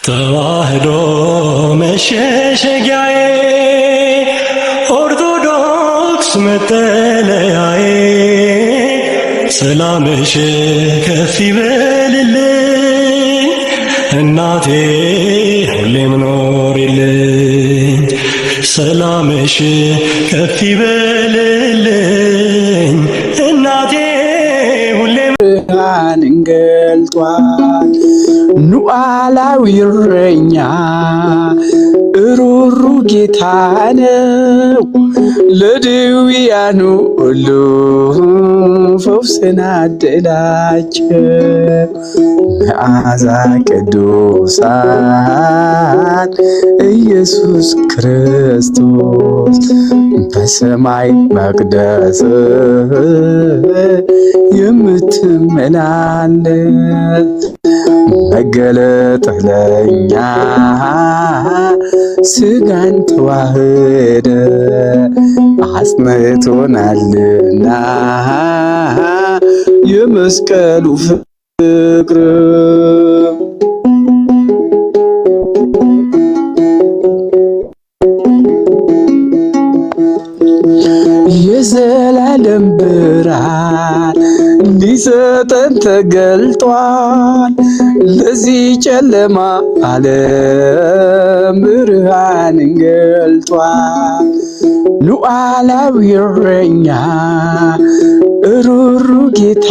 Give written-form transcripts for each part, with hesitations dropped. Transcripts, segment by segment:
ተዋህዶ መሸሸጊያዬ ኦርቶዶክስ መጠለያዬ ሰላምሽ ከፍ ይበልልኝ እናቴ ሁሌም ኖሪልኝ ሰላምሽ ከፍ ይበልልኝ እናቴ ሁሌም ብርሃንን ገልጧል ሉዓላዊ እረኛ ሩሩ ጌታ ነው ለድውያኑ ሁሉ ፈውስን አደላቸው መዓዛ ቅዱሳን ኢየሱስ ክርስቶስ በሰማይ መቅደስ የምትመላለስ መገለጥህ ለእኛ ስጋን ተዋህደ አጽንቶናልና የመስቀሉ ፍቅር የዘላለም ብርሃን ሊሰጠን ተገልጧል ለዚህ ጨለማ ዓለም ብርሃንን ገልጧል ሉዓላዊ እረኛ ሩሩ ጌታ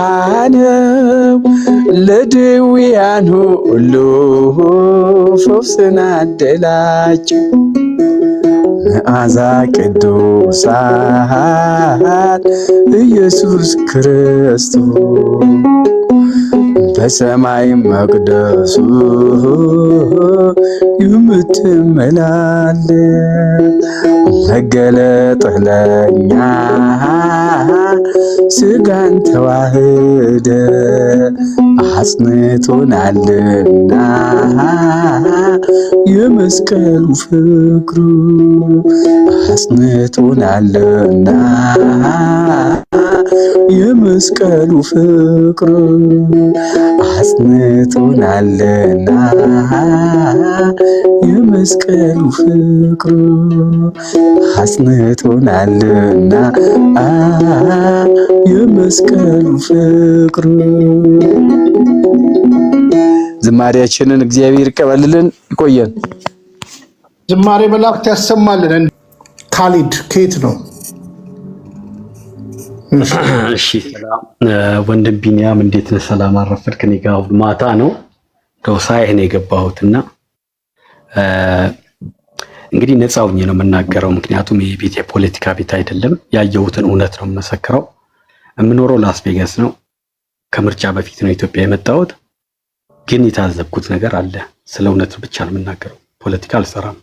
ነው ለድውያን ሁሉ ፈውስን አደላቸው መዓዛ ቅዱሳን ኢየሱስ ክርስቶስ በሰማይ መቅደሱ የምትመላለስ መገለጥህ ለእኛ ስጋን ተዋህደ አጽንቶናልና የመስቀሉ ፍቅሩ አጽንቶናልና የመስቀሉ ፍቅሩ አጽንቶናልና የመስቀሉ ፍቅሩ አጽንቶናልና የመስቀሉ ፍቅሩ። ዝማሬያችንን እግዚአብሔር ይቀበልልን፣ ይቆየን። ዝማሬ መላእክት ያሰማልን። ካሊድ ከየት ነው? እሺ ሰላም ወንድም ቢኒያም እንዴት ነህ? ሰላም አረፈድክ? እኔ ጋር አሁን ማታ ነው ሳይህ ነው የገባሁትና እንግዲህ ነፃ ሆኜ ነው የምናገረው። ምክንያቱም ይህ ቤት የፖለቲካ ቤት አይደለም። ያየሁትን እውነት ነው የምመሰክረው። የምኖረው ላስ ቬጋስ ነው። ከምርጫ በፊት ነው ኢትዮጵያ የመጣሁት። ግን የታዘብኩት ነገር አለ። ስለ እውነት ብቻ ነው የምናገረው። ፖለቲካ አልሰራም።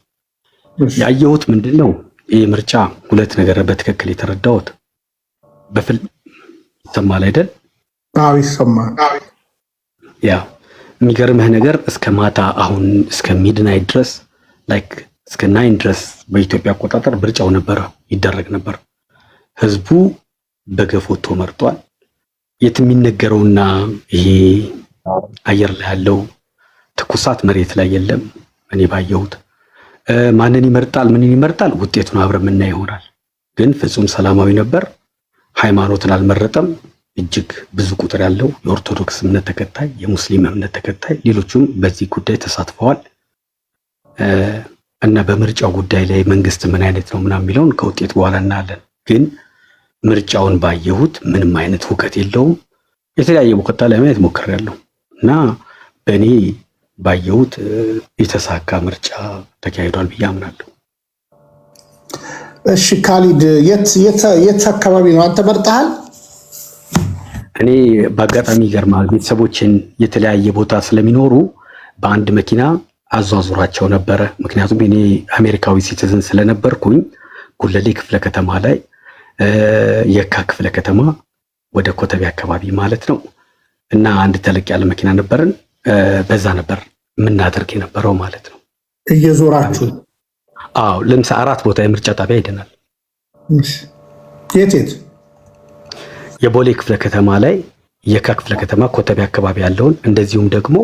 ያየሁት ምንድነው? ይህ ምርጫ ሁለት ነገር በትክክል የተረዳሁት በፍል ይሰማል አይደል? አዎ ይሰማል። ያ የሚገርምህ ነገር እስከ ማታ አሁን እስከ ሚድናይት ድረስ ላይክ እስከ 9 ድረስ በኢትዮጵያ አቆጣጠር ምርጫው ነበረ ይደረግ ነበር። ህዝቡ በገፍ ወጥቶ መርጧል። የት የሚነገረውና ይሄ አየር ላይ ያለው ትኩሳት መሬት ላይ የለም። እኔ ባየሁት ማንን ይመርጣል ምንን ይመርጣል ውጤቱን አብረን የምናየው ይሆናል። ግን ፍጹም ሰላማዊ ነበር። ሃይማኖትን አልመረጠም። እጅግ ብዙ ቁጥር ያለው የኦርቶዶክስ እምነት ተከታይ፣ የሙስሊም እምነት ተከታይ፣ ሌሎቹም በዚህ ጉዳይ ተሳትፈዋል። እና በምርጫው ጉዳይ ላይ መንግስት ምን አይነት ነው ምናምን የሚለውን ከውጤት በኋላ እናያለን። ግን ምርጫውን ባየሁት ምንም አይነት ሁከት የለውም። የተለያየ ቦታ ላይ ማየት ሞክሬያለሁ እና በእኔ ባየሁት የተሳካ ምርጫ ተካሂዷል ብዬ አምናለሁ። እሺ ካሊድ የት አካባቢ ነው አንተ መርጠሃል? እኔ በአጋጣሚ ይገርማል ቤተሰቦችን የተለያየ ቦታ ስለሚኖሩ በአንድ መኪና አዟዙራቸው ነበረ። ምክንያቱም እኔ አሜሪካዊ ሲቲዝን ስለነበርኩኝ ጉለሌ ክፍለ ከተማ ላይ የካ ክፍለ ከተማ ወደ ኮተቤ አካባቢ ማለት ነው እና አንድ ተለቅ ያለ መኪና ነበርን። በዛ ነበር የምናደርግ የነበረው ማለት ነው። እየዞራችሁ? አዎ ለምሳ 4 ቦታ የምርጫ ጣቢያ ሄደናል። የት የቦሌ ክፍለ ከተማ ላይ የካ ክፍለ ከተማ ኮተቤ አካባቢ ያለውን እንደዚሁም ደግሞ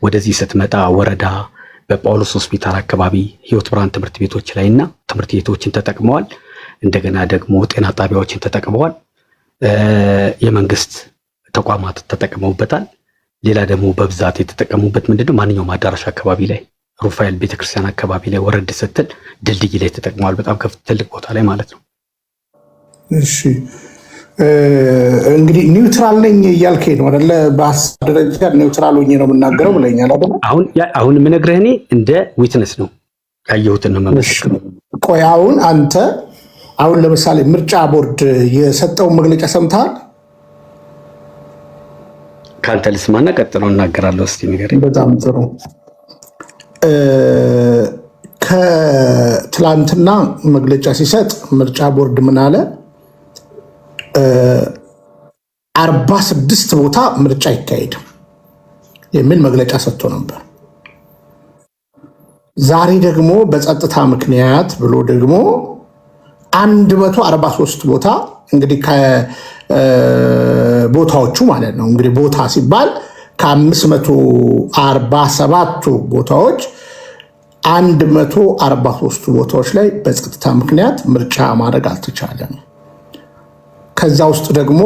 ወደዚህ ስትመጣ ወረዳ በጳውሎስ ሆስፒታል አካባቢ ህይወት ብርሃን ትምህርት ቤቶች ላይና ትምህርት ቤቶችን ተጠቅመዋል። እንደገና ደግሞ ጤና ጣቢያዎችን ተጠቅመዋል። የመንግስት ተቋማት ተጠቅመውበታል። ሌላ ደግሞ በብዛት የተጠቀሙበት ምንድነው ማንኛውም አዳራሽ አካባቢ ላይ ሩፋኤል ቤተክርስቲያን አካባቢ ላይ ወረድ ስትል ድልድይ ላይ ተጠቅመዋል። በጣም ትልቅ ቦታ ላይ ማለት ነው። እሺ እንግዲህ ኒውትራል ነኝ እያልከኝ ነው አይደለ? በሀሳብ ደረጃ ኒውትራል ሆኜ ነው የምናገረው ብለኛል አይደል? አሁን የምነግርህ እኔ እንደ ዊትነስ ነው ያየሁትን ነው የምመሰክረው። ቆይ አንተ አሁን ለምሳሌ ምርጫ ቦርድ የሰጠውን መግለጫ ሰምተሃል? ከአንተ ልስማና ቀጥሎ እናገራለሁ። እስቲ ንገረኝ። በጣም ጥሩ። ከትላንትና መግለጫ ሲሰጥ ምርጫ ቦርድ ምን አለ? 46 ቦታ ምርጫ አይካሄድም የሚል መግለጫ ሰጥቶ ነበር። ዛሬ ደግሞ በጸጥታ ምክንያት ብሎ ደግሞ 143 ቦታ እንግዲህ ከቦታዎቹ ማለት ነው እንግዲህ ቦታ ሲባል ከ547ቱ ቦታዎች 143 ቦታዎች ላይ በጸጥታ ምክንያት ምርጫ ማድረግ አልተቻለም። ከዛ ውስጥ ደግሞ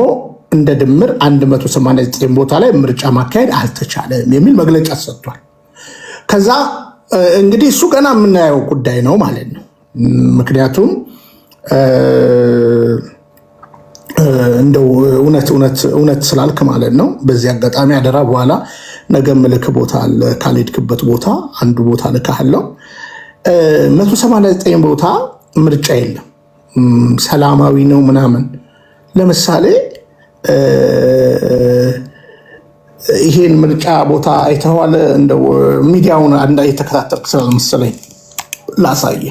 እንደ ድምር 189 ቦታ ላይ ምርጫ ማካሄድ አልተቻለም የሚል መግለጫ ሰጥቷል። ከዛ እንግዲህ እሱ ገና የምናየው ጉዳይ ነው ማለት ነው። ምክንያቱም እንደው እውነት ስላልክ ማለት ነው። በዚህ አጋጣሚ አደራ በኋላ ነገ ምልክ ቦታ አለ፣ ካልሄድክበት ቦታ አንዱ ቦታ ልካለው። 189 ቦታ ምርጫ የለም፣ ሰላማዊ ነው ምናምን። ለምሳሌ ይሄን ምርጫ ቦታ አይተዋል? እንደው ሚዲያውን አንዳ የተከታተልክ ስለመሰለኝ ላሳየ።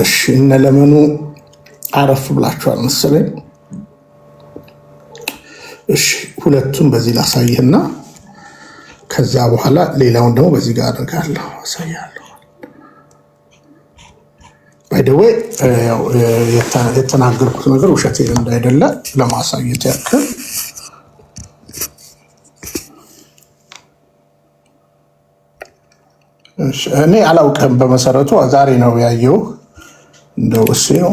እሺ እነ ለመኑ አረፍ ብላችኋል መሰለኝ። እሺ ሁለቱን በዚህ ላሳየና ከዛ በኋላ ሌላውን ደግሞ በዚህ ጋር አደርጋለሁ አሳያለሁ። ባይ ዘ ዌይ የተናገርኩት ነገር ውሸት እንዳይደለ ለማሳየት ያክል እኔ አላውቅም። በመሰረቱ ዛሬ ነው ያየው። እንደው እሱ ነው።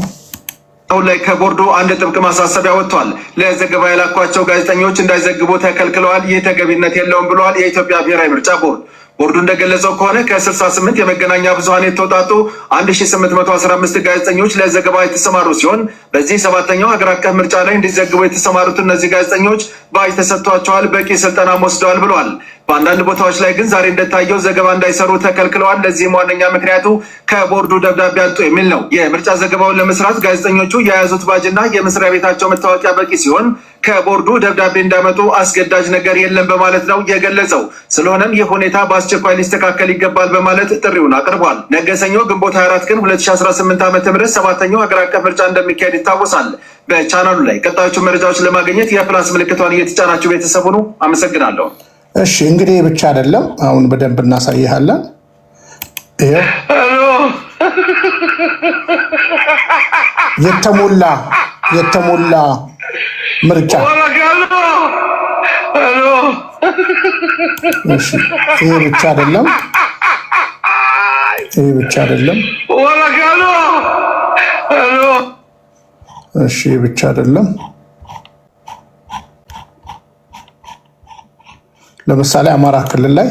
አሁን ላይ ከቦርዱ አንድ ጥብቅ ማሳሰቢያ ወጥቷል። ለዘገባ የላኳቸው ጋዜጠኞች እንዳይዘግቡ ተከልክለዋል። ይህ ተገቢነት የለውም ብለዋል የኢትዮጵያ ብሔራዊ ምርጫ ቦርድ። ቦርዱ እንደገለጸው ከሆነ ከ68 የመገናኛ ብዙሃን የተውጣጡ 1815 ጋዜጠኞች ለዘገባ የተሰማሩ ሲሆን በዚህ ሰባተኛው ሀገር አቀፍ ምርጫ ላይ እንዲዘግቡ የተሰማሩት እነዚህ ጋዜጠኞች ባጅ ተሰጥቷቸዋል፣ በቂ ስልጠናም ወስደዋል ብለዋል። በአንዳንድ ቦታዎች ላይ ግን ዛሬ እንደታየው ዘገባ እንዳይሰሩ ተከልክለዋል። ለዚህም ዋነኛ ምክንያቱ ከቦርዱ ደብዳቤ አጡ የሚል ነው። የምርጫ ዘገባውን ለመስራት ጋዜጠኞቹ የያዙት ባጅና የመስሪያ ቤታቸው መታወቂያ በቂ ሲሆን ከቦርዱ ደብዳቤ እንዳመጡ አስገዳጅ ነገር የለም በማለት ነው የገለጸው። ስለሆነም ይህ ሁኔታ በአስቸኳይ ሊስተካከል ይገባል በማለት ጥሪውን አቅርቧል። ነገ ሰኞ ግንቦት 24 ቀን 2018 ዓ.ም ሰባተኛው ሀገር አቀፍ ምርጫ እንደሚካሄድ ይታወሳል። በቻናሉ ላይ ቀጣዮቹ መረጃዎች ለማግኘት የፕላስ ምልክቷን እየተጫናችሁ ቤተሰቡ ነው። አመሰግናለሁ። እሺ እንግዲህ ብቻ አይደለም፣ አሁን በደንብ እናሳይሃለን። የተሞላ ምርጫ። እሺ ይሄ ብቻ አይደለም፣ እሺ ብቻ አይደለም። ለምሳሌ አማራ ክልል ላይ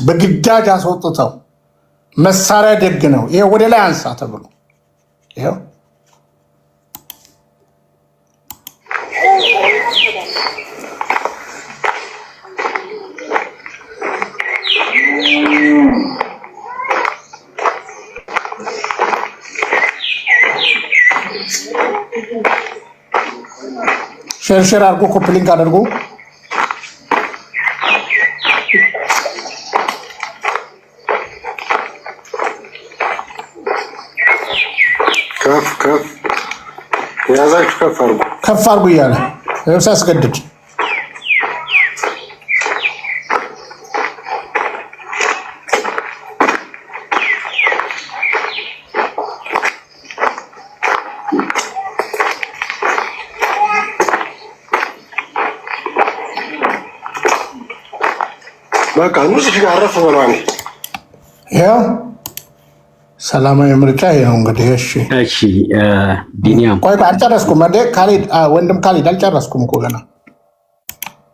በግዳጅ አስወጥተው መሳሪያ ደግ ነው ይሄ ወደ ላይ አንሳ ተብሎ ይሄው ሼር አድርጎ ኮፕሊንግ አድርጎ ከፍ የያዛችሁ ከፍ አድርጉ እያለ ሲያስገድድ በቃ ንጹህ ጋር አረፍ ብሏል። ያው ሰላማዊ ምርጫ ይኸው እንግዲህ። እሺ ቢኒያም ቆይ አልጨረስኩም። ካሊድ ወንድም ካሊድ አልጨረስኩም እኮ ገና።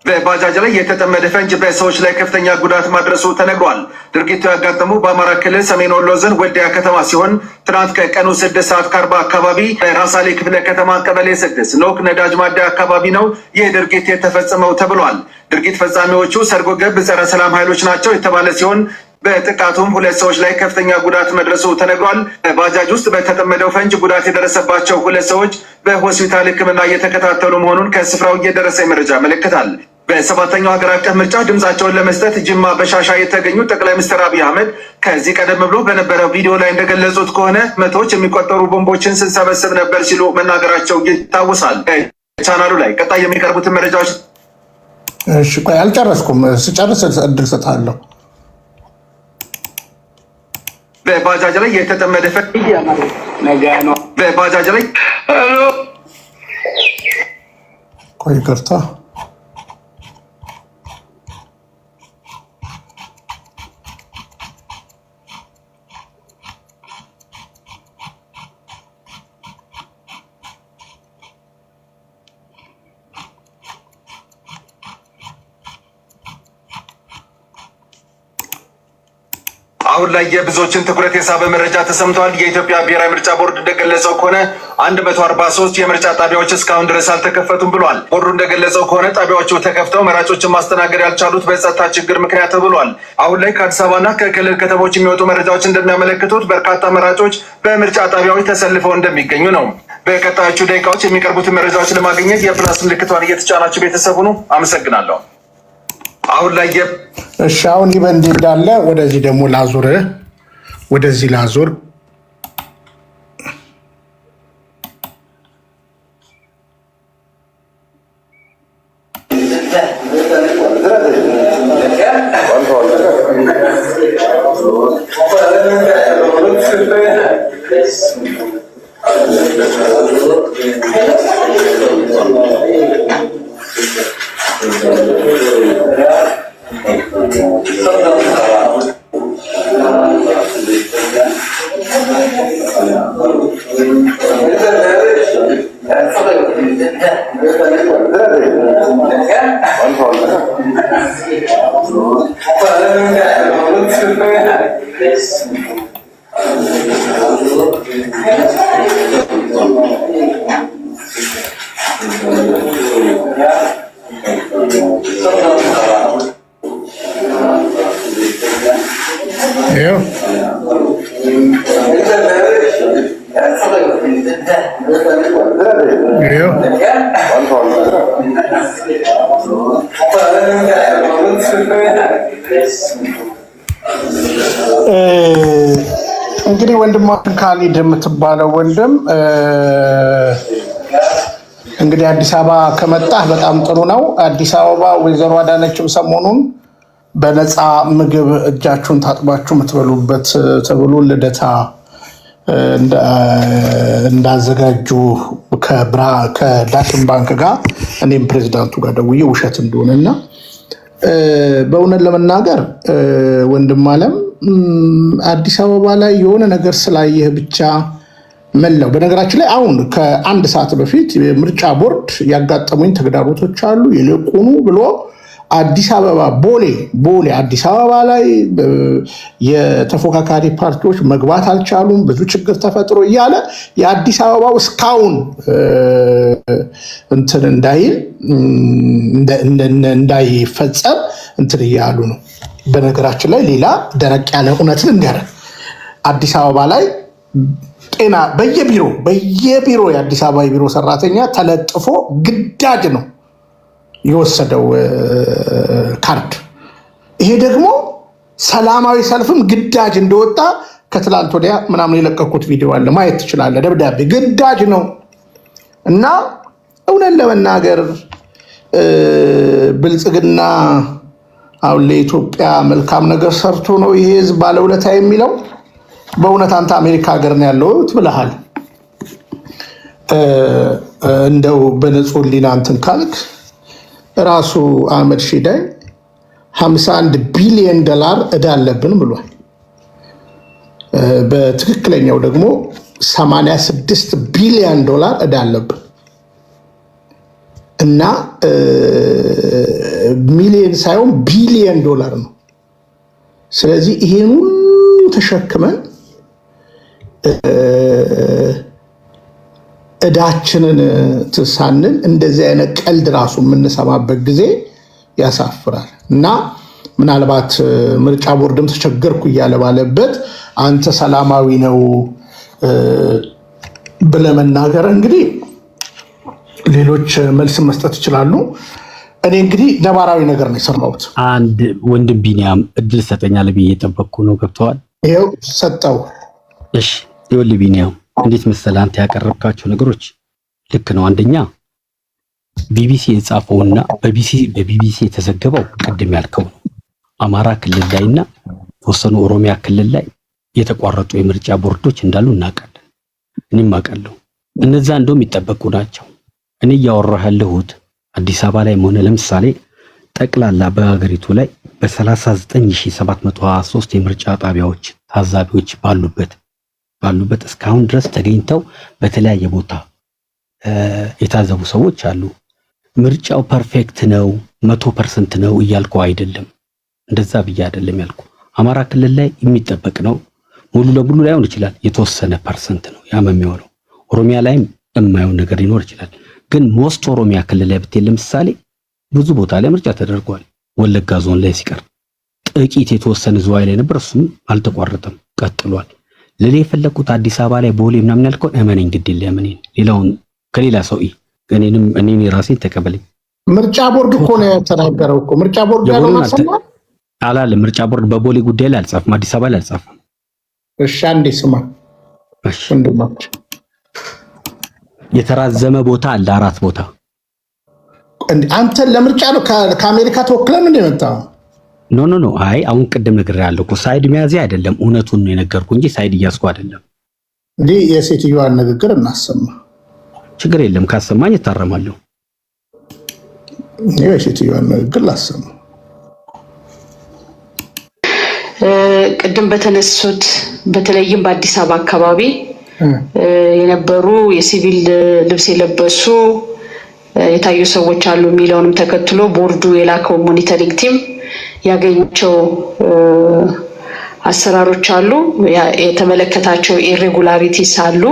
በባጃጅ ላይ የተጠመደ ፈንጅ በሰዎች ላይ ከፍተኛ ጉዳት ማድረሱ ተነግሯል። ድርጊቱ ያጋጠመው በአማራ ክልል ሰሜን ወሎ ዞን ወልዲያ ከተማ ሲሆን ትናንት ከቀኑ 6:40 አካባቢ በራሳሌ ክፍለ ከተማ ቀበሌ 6 ኖክ ነዳጅ ማደያ አካባቢ ነው ይህ ድርጊት የተፈጸመው ተብሏል። ድርጊት ፈጻሚዎቹ ሰርጎ ገብ ጸረ ሰላም ኃይሎች ናቸው የተባለ ሲሆን በጥቃቱም 2 ሰዎች ላይ ከፍተኛ ጉዳት መድረሱ ተነግሯል። በባጃጅ ውስጥ በተጠመደው ፈንጅ ጉዳት የደረሰባቸው 2 ሰዎች በሆስፒታል ሕክምና እየተከታተሉ መሆኑን ከስፍራው እየደረሰ መረጃ ያመለክታል። በ7ኛው ሀገር አቀፍ ምርጫ ድምፃቸውን ለመስጠት ጅማ በሻሻ የተገኙ ጠቅላይ ሚኒስትር አብይ አህመድ ከዚህ ቀደም ብሎ በነበረው ቪዲዮ ላይ እንደገለጹት ከሆነ መቶዎች የሚቆጠሩ ቦምቦችን ስንሰበስብ ነበር ሲሉ መናገራቸው ይታወሳል። ቻናሉ ላይ ቀጣይ የሚቀርቡትን መረጃዎች ቆይ አልጨረስኩም። ስጨርስ እድል ሰጣለሁ። በባጃጅ ላይ የተጠመደ በባጃጅ ላይ ቆይ ይቅርታ አሁን ላይ የብዙዎችን ትኩረት የሳበ መረጃ ተሰምቷል። የኢትዮጵያ ብሔራዊ ምርጫ ቦርድ እንደገለጸው ከሆነ 143 የምርጫ ጣቢያዎች እስካሁን ድረስ አልተከፈቱም ብሏል። ቦርዱ እንደገለጸው ከሆነ ጣቢያዎቹ ተከፍተው መራጮችን ማስተናገድ ያልቻሉት በጸጥታ ችግር ምክንያት ብሏል። አሁን ላይ ከአዲስ አበባና ከክልል ከተሞች የሚወጡ መረጃዎች እንደሚያመለክቱት በርካታ መራጮች በምርጫ ጣቢያዎች ተሰልፈው እንደሚገኙ ነው። በቀጣዮቹ ደቂቃዎች የሚቀርቡትን መረጃዎች ለማግኘት የፕላስ ምልክቷን እየተጫናችሁ ቤተሰቡ ነው። አመሰግናለሁ። አሁን ላይ እሺ፣ አሁን ይህ በእንዲህ እንዳለ ወደዚህ ደግሞ ላዙር፣ ወደዚህ ላዙር። እንግዲህ ወንድማችን ካሊድ የምትባለው ወንድም እንግዲህ አዲስ አበባ ከመጣህ በጣም ጥሩ ነው። አዲስ አበባ ወይዘሮ አዳነችም ሰሞኑን በነፃ ምግብ እጃችሁን ታጥባችሁ የምትበሉበት ተብሎ ልደታ እንዳዘጋጁ ከዳሽን ባንክ ጋር እኔም ፕሬዚዳንቱ ጋር ደውዬ ውሸት እንደሆነና በእውነት ለመናገር ወንድም አለም አዲስ አበባ ላይ የሆነ ነገር ስላየህ ብቻ መላው በነገራችን ላይ አሁን ከአንድ ሰዓት በፊት የምርጫ ቦርድ ያጋጠሙኝ ተግዳሮቶች አሉ ይልቁኑ ብሎ አዲስ አበባ ቦሌ አዲስ አበባ ላይ የተፎካካሪ ፓርቲዎች መግባት አልቻሉም፣ ብዙ ችግር ተፈጥሮ እያለ የአዲስ አበባው እስካሁን እንትን እንዳይፈጸም እንትን እያሉ ነው። በነገራችን ላይ ሌላ ደረቅ ያለ እውነት ልንገርህ፣ አዲስ አበባ ላይ ጤና በየቢሮ የአዲስ አበባ የቢሮ ሰራተኛ ተለጥፎ ግዳጅ ነው የወሰደው ካርድ። ይሄ ደግሞ ሰላማዊ ሰልፍም ግዳጅ እንደወጣ ከትላንት ወዲያ ምናምን የለቀኩት ቪዲዮ አለ፣ ማየት ትችላለህ። ደብዳቤ ግዳጅ ነው እና እውነት ለመናገር ብልጽግና አሁን ለኢትዮጵያ መልካም ነገር ሰርቶ ነው ይሄ ህዝብ ባለውለታ የሚለው። በእውነት አንተ አሜሪካ ሀገር ነው ያለው ትብለሃል። እንደው በንጹህ ሊና እንትን ካልክ ራሱ አህመድ ሺዳይ $51 ቢሊዮን ዕዳ አለብን ብሏል። በትክክለኛው ደግሞ $86 ቢሊዮን ዕዳ አለብን እና ሚሊዮን ሳይሆን ቢሊዮን ዶላር ነው። ስለዚህ ይሄን ሁሉ ተሸክመን እዳችንን ትሳንን እንደዚህ አይነት ቀልድ ራሱ የምንሰማበት ጊዜ ያሳፍራል። እና ምናልባት ምርጫ ቦርድም ተቸገርኩ እያለ ባለበት አንተ ሰላማዊ ነው ብለህ መናገር እንግዲህ ሌሎች መልስ መስጠት ይችላሉ። እኔ እንግዲህ ነባራዊ ነገር ነው የሰማሁት። አንድ ወንድም ቢኒያም እድል ሰጠኛለህ ብዬ እየጠበቅኩ ነው። ገብተዋል? ይኸው ሰጠው። እሺ ይኸውልህ ቢኒያም እንዴት መሰለህ አንተ ያቀረብካቸው ነገሮች ልክ ነው። አንደኛ ቢቢሲ የጻፈውና በቢቢሲ የተዘገበው ቅድም ያልከው ነው። አማራ ክልል ላይና ተወሰኑ ኦሮሚያ ክልል ላይ የተቋረጡ የምርጫ ቦርዶች እንዳሉ እናውቃለን። እኔም አውቃለሁ። እነዛ እንደውም ይጠበቁ ናቸው። እኔ እያወራሁ ያለሁት አዲስ አበባ ላይ ሆነ ለምሳሌ ጠቅላላ በሀገሪቱ ላይ በ39723 የምርጫ ጣቢያዎች ታዛቢዎች ባሉበት እስካሁን ድረስ ተገኝተው በተለያየ ቦታ የታዘቡ ሰዎች አሉ። ምርጫው ፐርፌክት ነው 100% ነው እያልኩ አይደለም። እንደዛ ብዬ አይደለም ያልኩ። አማራ ክልል ላይ የሚጠበቅ ነው። ሙሉ ለሙሉ ላይሆን ይችላል፣ የተወሰነ ፐርሰንት ነው ያም የሚሆነው። ኦሮሚያ ላይም የማይሆን ነገር ሊኖር ይችላል። ግን ሞስት ኦሮሚያ ክልል ላይ ብትል ለምሳሌ ብዙ ቦታ ላይ ምርጫ ተደርጓል። ወለጋ ዞን ላይ ሲቀር ጥቂት የተወሰነ ዝዋይ ላይ ነበር፣ እሱም አልተቋረጠም ቀጥሏል። ለሌ የፈለኩት አዲስ አበባ ላይ ቦሌ ምናምን ያልከው እመነኝ ግድ የለም ሌላውን ከሌላ ሰው እኔ ራሴን ተቀበለኝ። ምርጫ ቦርድ እኮ ነው የተናገረው እኮ ምርጫ ቦርድ ያለው ማሰማት አላለ። ምርጫ ቦርድ በቦሌ ጉዳይ ላይ አልጻፈም፣ አዲስ አበባ ላይ አልጻፈም። እሺ አንዴ ስማ። እሺ ወንድማችን የተራዘመ ቦታ አለ 4 ቦታ። አንተ ለምርጫ ነው ከአሜሪካ ተወክለን እንደመጣው? ኖ አይ አሁን ቅድም ነግሬሃለሁ እኮ ሳይድ መያዝ አይደለም፣ እውነቱን ነው የነገርኩህ እንጂ ሳይድ እያስኩ አይደለም። እንዴ የሴትዮዋን ንግግር እናሰማ። ችግር የለም ካሰማኝ እታረማለሁ። የሴትዮዋን ንግግር ላሰማ። ቅድም በተነሱት በተለይም በአዲስ አበባ አካባቢ የነበሩ የሲቪል ልብስ የለበሱ የታዩ ሰዎች አሉ የሚለውንም ተከትሎ ቦርዱ የላከው ሞኒተሪንግ ቲም ያገኛቸው አሰራሮች አሉ፣ የተመለከታቸው ኢሬጉላሪቲስ አሉ።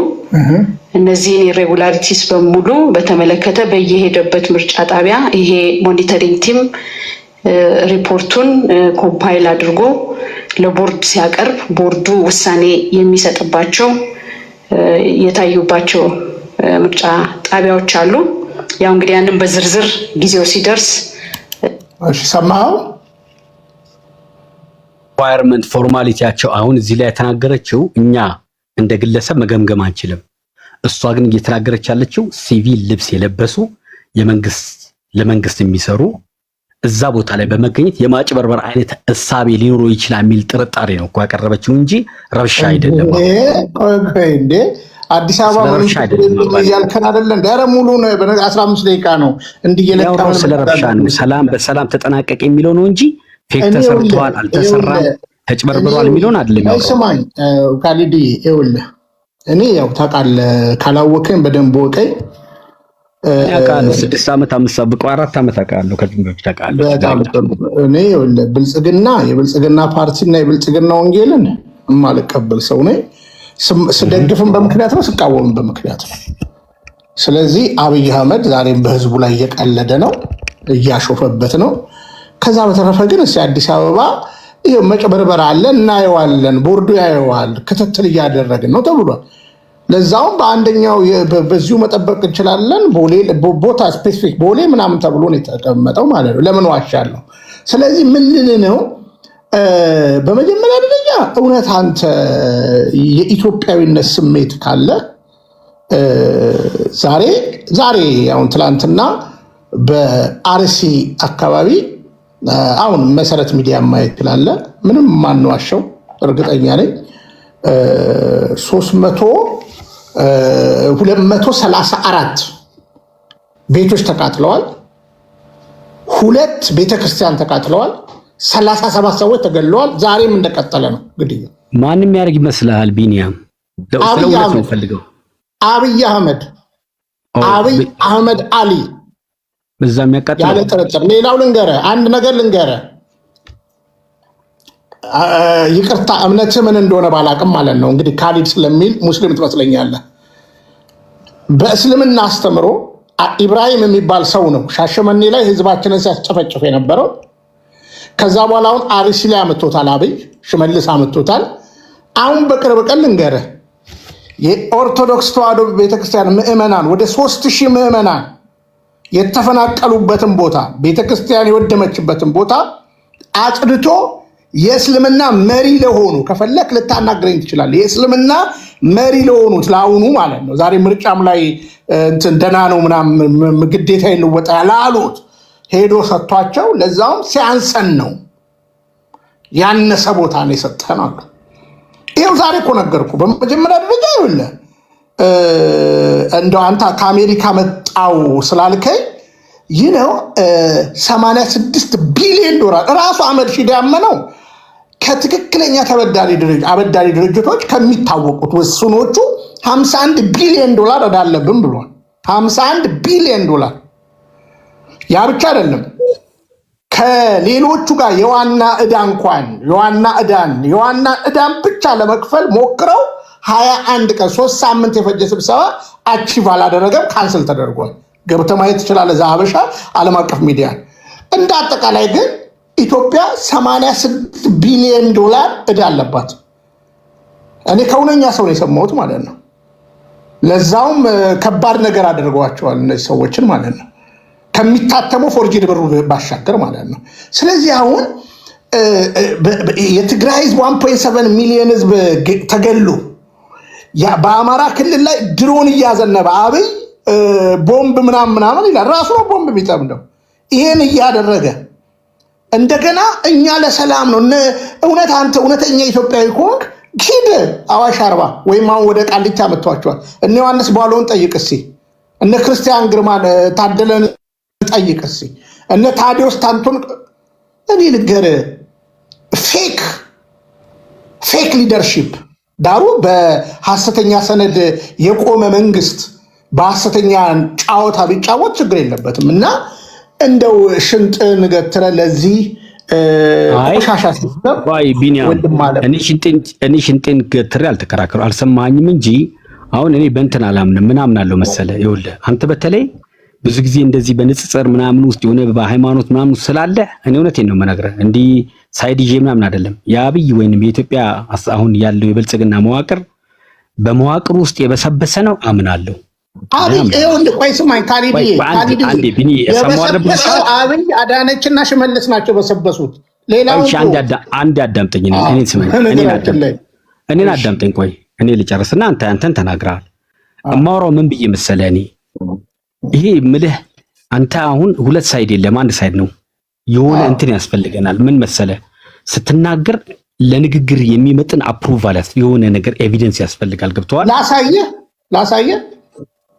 እነዚህን ኢሬጉላሪቲስ በሙሉ በተመለከተ በየሄደበት ምርጫ ጣቢያ ይሄ ሞኒተሪንግ ቲም ሪፖርቱን ኮምፓይል አድርጎ ለቦርድ ሲያቀርብ ቦርዱ ውሳኔ የሚሰጥባቸው የታዩባቸው ምርጫ ጣቢያዎች አሉ። ያው እንግዲህ ያንን በዝርዝር ጊዜው ሲደርስ ሰማው ሪኳየርመንት ፎርማሊቲያቸው አሁን እዚህ ላይ የተናገረችው እኛ እንደ ግለሰብ መገምገም አንችልም። እሷ ግን እየተናገረች ያለችው ሲቪል ልብስ የለበሱ ለመንግስት የሚሰሩ እዛ ቦታ ላይ በመገኘት የማጭበርበር አይነት እሳቤ ሊኖረው ይችላል የሚል ጥርጣሬ ነው እኮ ያቀረበችው እንጂ ረብሻ አይደለም። እንዴ አዲስ አበባ ያልከን አይደለ? ዳረ ሙሉ ነው። በ15 ደቂቃ ነው እንዲየለቀው ስለ ረብሻ ነው በሰላም ተጠናቀቀ የሚለው ነው እንጂ ፌክ ተሰርቷል አልተሰራም ተጭበርብሯል የሚለውን አይደለም። ስማኝ ካሊዲ ይኸውልህ እኔ ያው ታውቃለህ ካላወቀኝ በደንብ ወቀኝ ያውቃለሁ 6 ዓመት 5 አብቆ 4 ዓመት አውቃለሁ ከዚህ በፊት አውቃለሁ። እኔ ይኸውልህ የብልጽግና ፓርቲና የብልጽግና ወንጌልን የማልቀበል ሰው ነኝ። ስደግፍም በምክንያት ነው፣ ስቃወምም በምክንያት ነው። ስለዚህ አብይ አህመድ ዛሬም በህዝቡ ላይ እየቀለደ ነው፣ እያሾፈበት ነው። ከዛ በተረፈ ግን እስኪ አዲስ አበባ ይሄ መጭበርበር አለ እናየዋለን፣ ቦርዱ ያየዋል፣ ክትትል እያደረግን ነው ተብሏል። ለዛውም በአንደኛው በዚሁ መጠበቅ እንችላለን። ቦታ ስፔሲፊክ ቦሌ ምናምን ተብሎ ነው የተቀመጠው ማለት ነው። ለምን ዋሻለሁ? ስለዚህ ምን ልል ነው? በመጀመሪያ ደረጃ እውነት አንተ የኢትዮጵያዊነት ስሜት ካለ ዛሬ አሁን ትላንትና በአርሲ አካባቢ አሁን መሰረት ሚዲያ ማየት ትላለ። ምንም ማንዋሸው እርግጠኛ ነኝ 234 ቤቶች ተቃጥለዋል። 2 ቤተክርስቲያን ተቃጥለዋል። 37 ሰዎች ተገለዋል። ዛሬም እንደቀጠለ ነው ግድያ። ማንም ያደርግ ይመስልሃል ቢኒያም? ስለውነት ነው ፈልገው አብይ አህመድ አሊ በዛ የሚያቃጥለው ያለ ጥርጥር። ሌላው አንድ ነገር ልንገርህ፣ ይቅርታ እምነትህ ምን እንደሆነ ባላቅም ማለት ነው። እንግዲህ ካሊድ ስለሚል ሙስሊም ትመስለኛለህ። በእስልምና አስተምሮ ኢብራሂም የሚባል ሰው ነው ሻሸመኔ ላይ ህዝባችንን ሲያስጨፈጭፍ የነበረው። ከዛ በኋላ አሁን አርሲ ላይ አምጥቶታል፣ አብይ ሽመልስ አምጥቶታል። አሁን በቅርብ ቀን ልንገርህ የኦርቶዶክስ ተዋሕዶ ቤተክርስቲያን ምዕመናን ወደ 3000 ምዕመናን የተፈናቀሉበትን ቦታ ቤተክርስቲያን የወደመችበትን ቦታ አጽድቶ የእስልምና መሪ ለሆኑ ከፈለክ ልታናግረኝ ትችላለህ። የእስልምና መሪ ለሆኑት ለአሁኑ ማለት ነው ዛሬ ምርጫም ላይ እንትን ደህና ነው ምናምን ግዴታ ይልወጣ ላሉት ሄዶ ሰጥቷቸው፣ ለዛውም ሲያንሰን ነው ያነሰ ቦታ ነው የሰጠን አሉ። ይኸው ዛሬ እኮ ነገርኩ። በመጀመሪያ ደረጃ ይኸውልህ እንደው አንተ ከአሜሪካ መጣው ስላልከኝ ይህ ነው 86 ቢሊዮን ዶላር ራሱ አህመድ ሺዴ ያመነው ከትክክለኛ አበዳሪ ድርጅቶች ከሚታወቁት ውስኖቹ 51 ቢሊዮን ዶላር እዳለብን ብሏል። 51 ቢሊዮን ዶላር። ያ ብቻ አይደለም፣ ከሌሎቹ ጋር የዋና ዕዳን ብቻ ለመክፈል ሞክረው 21 ቀን 3 ሳምንት የፈጀ ስብሰባ አቺቭ አላደረገም፣ ካንስል ተደርጓል። ገብተህ ማየት ትችላለህ። እዛ ሀበሻ ዓለም አቀፍ ሚዲያ። እንደ አጠቃላይ ግን ኢትዮጵያ 86 ቢሊዮን ዶላር ዕዳ አለባት። እኔ ከእውነኛ ሰው ነው የሰማሁት ማለት ነው። ለዛውም ከባድ ነገር አድርገዋቸዋል እነዚህ ሰዎችን ማለት ነው፣ ከሚታተመው ፎርጂድ ብሩ ባሻገር ማለት ነው። ስለዚህ አሁን የትግራይ ህዝብ 1.7 ሚሊዮን ህዝብ ተገሎ በአማራ ክልል ላይ ድሮን እያዘነበ አብይ ቦምብ ምናምን ይላል። ራሱ ነው ቦምብ የሚጠምደው። ይሄን እያደረገ እንደገና እኛ ለሰላም ነው እውነት አንተ እውነተኛ ኢትዮጵያዊ ከሆንክ ሂድ አዋሽ አርባ ወይም አሁን ወደ ቃሊቲ አመጥቷቸዋል። እነ ዮሐንስ ባለውን ጠይቅ እስኪ፣ እነ ክርስቲያን ግርማን ታደለን ጠይቅ እስኪ፣ እነ ታዲዮስ ታንቱን። እኔ ልንገርህ ፌክ ሊደርሺፕ ዳሩ በሐሰተኛ ሰነድ የቆመ መንግስት በሐሰተኛ ጫወታ ቢጫወት ችግር የለበትም። እና እንደው ሽንጥን ገትረ ለዚህ ቆሻሻ ሲስተም እኔ ሽንጤን ገትሬ አልተከራከሩ አልሰማኝም እንጂ አሁን እኔ በእንትን አላምንም። ምናምን አለው መሰለ ይኸውልህ አንተ በተለይ ብዙ ጊዜ እንደዚህ በንጽጽር ምናምን ውስጥ የሆነ በሃይማኖት ምናምን ስላለ እኔ እውነቴን ነው የምነግርህ፣ እንዲህ ሳይድ ይዤ ምናምን አይደለም። የአብይ ወይንም የኢትዮጵያ አሁን ያለው የብልጽግና መዋቅር በመዋቅር ውስጥ የበሰበሰ ነው አምናለሁ። አብይ አዳነችና ሽመልስ ናቸው በሰበሱት። ሌላው አንድ አዳምጠኝ፣ እኔን አዳምጠኝ። ቆይ እኔ ልጨርስና አንተን ተናግረሃል። እማወራው ምን ብዬ መሰለህ፣ እኔ ይሄ ምልህ አንተ አሁን ሁለት ሳይድ የለም አንድ ሳይድ ነው። የሆነ እንትን ያስፈልገናል። ምን መሰለህ ስትናገር ለንግግር የሚመጥን አፕሩቫል የሆነ ነገር ኤቪደንስ ያስፈልጋል። ገብተዋል? ላሳየህ